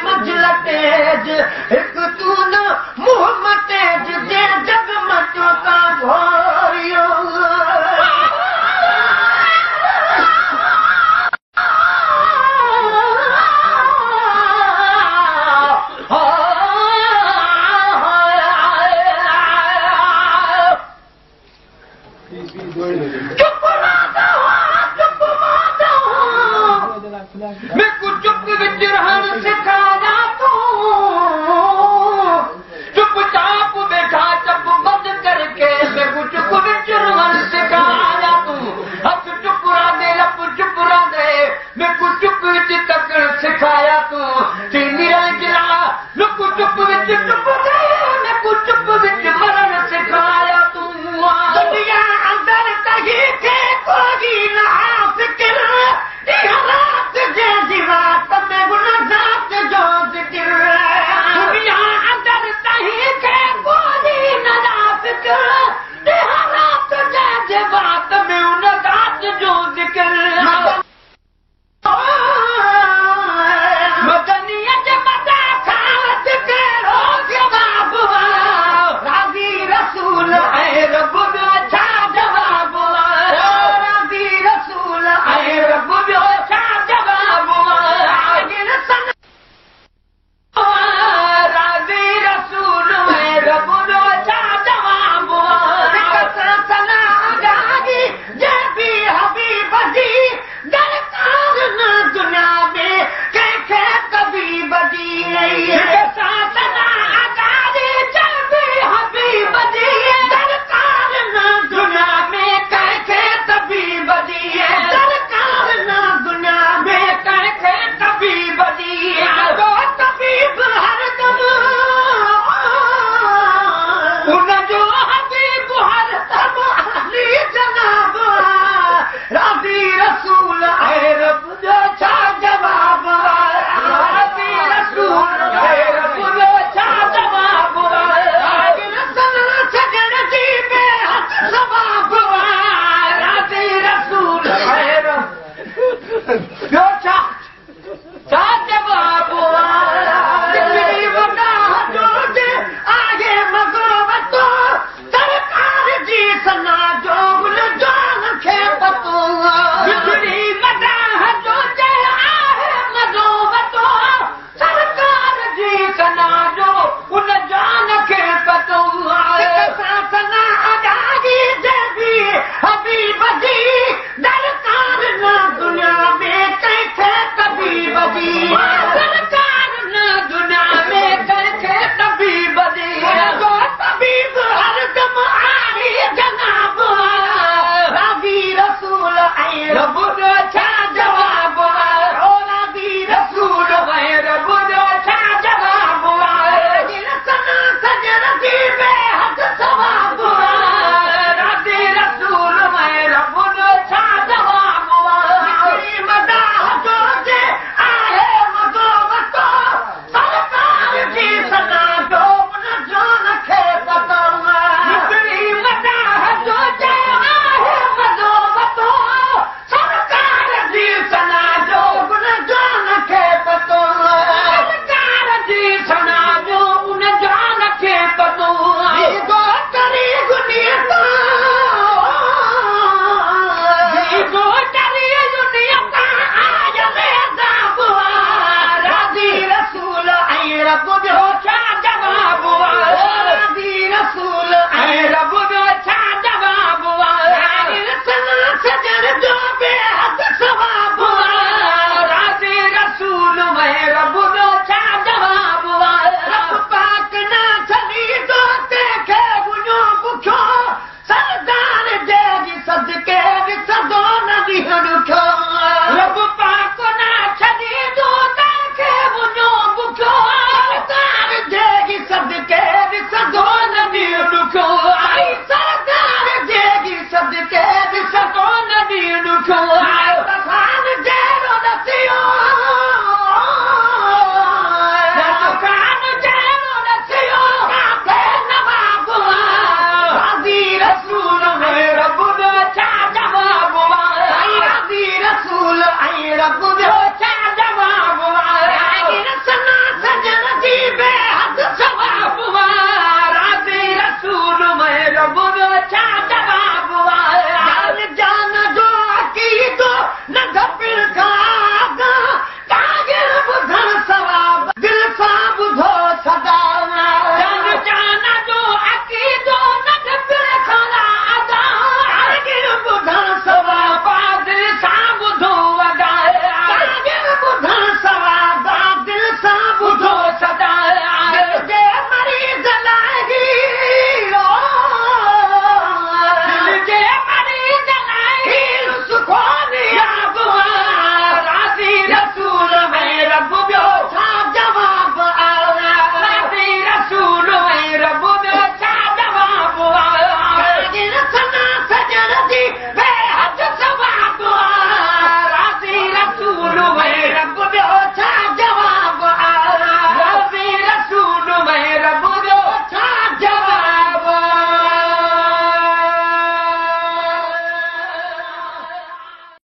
मंजिल तेज हिक तू न मुंह तेज जे जग मचो का घोरियो मैं कुछ चुप विच रहण सिखाया तू चुपचाप बैठा चुप बंद करके मैं कुछ चुप विच रहण सिखाया तू हथ चुप रहे लप चुप रहे मैं कुछ चुप विच तकण सिखाया तू तेरी गिला लुक चुप विच चुप गए मैं कुछ चुप विच मरण सिखाया तू दुनिया अंदर कहीं के कोई ना फिक्र रात जैसी रात में गुनाहगार जो जिक्र दुनिया अंदर कहीं के कोई ना फिक्र रात जैसी बात में गुनाहगार जो जिक्र मदनियत मदा खात के रोज जवाब राजी रसूल है रब अच्छा जवाब राजी रसूल है रब अच्छा जवाब राजी रसूल है रब अच्छा जवाब सना गागी जबी हबीब जी दरकार न दुनिया में कैसे कभी बदी सना गागी जबी हबीब जी दरकार न दुनिया में कैसे कभी बदी दरकार न दुनिया में कैसे कभी बदी तो तबीब हरदम उन जो हबीब हरदम अली जनाब राज़ी रसूल है रब जो छा जवाब राज़ी रसूल है रब जो छा जवाब सना छगण जी बेहद सवाब राज़ी रसूल है रब जो छा जवाब तेरी वॾा जो आगे मगो सरकार जी सना जो गुल जान खे पतो बिजली वॾा जो आहे मगो वतो सरकार जी सना जो उन जान खे पतो सना आगागी जबी हबीब जी दरकार न दुनिया में कैसे कभी बदी सरकार न दुनिया में कैसे कभी बदी तबीब हरदम आली जनाब राज़ी रसूल ऐं रब जो छा जवाब राज़ी रसूल ऐं रब जो छा जवाब सना सजण जी बेहद सवाब राज़ी रसूल ऐं रब जो छा जवाब मदाह जो आहे मगो वतो सरकार जी सना जो उन जान खे पतो मदाह जो आहे मगो वतो सरकार जी सना जो उन जान खे पतो सरकार जी सना जो उन जान खे पतो करी गुनियत रब जो छा जवाब राज़ी रसूल ऐं रब जो छा जवाब सना सजण जो बेहद सवाब राज़ी रसूल ऐं रब जो छा जवाब रब पाक न छॾी तो तंहिंखे मुंहिंजो बुखियो सरदार जे सदके सदो न ॾींहुं ॾुखियो रब पाक न छॾी तो तंहिंखे मुंहिंजो बुखियो सदके सदो न ॾींहुं ॾुखियो सरदार जे सदके सदो न ॾींहुं ॾुखियो तखान जहिड़ो नसियो तखान जहिड़ो नसियो नवाब राज़ी रसूल ऐं रब जो छा जवाब राज़ी रसूल ऐं रब जो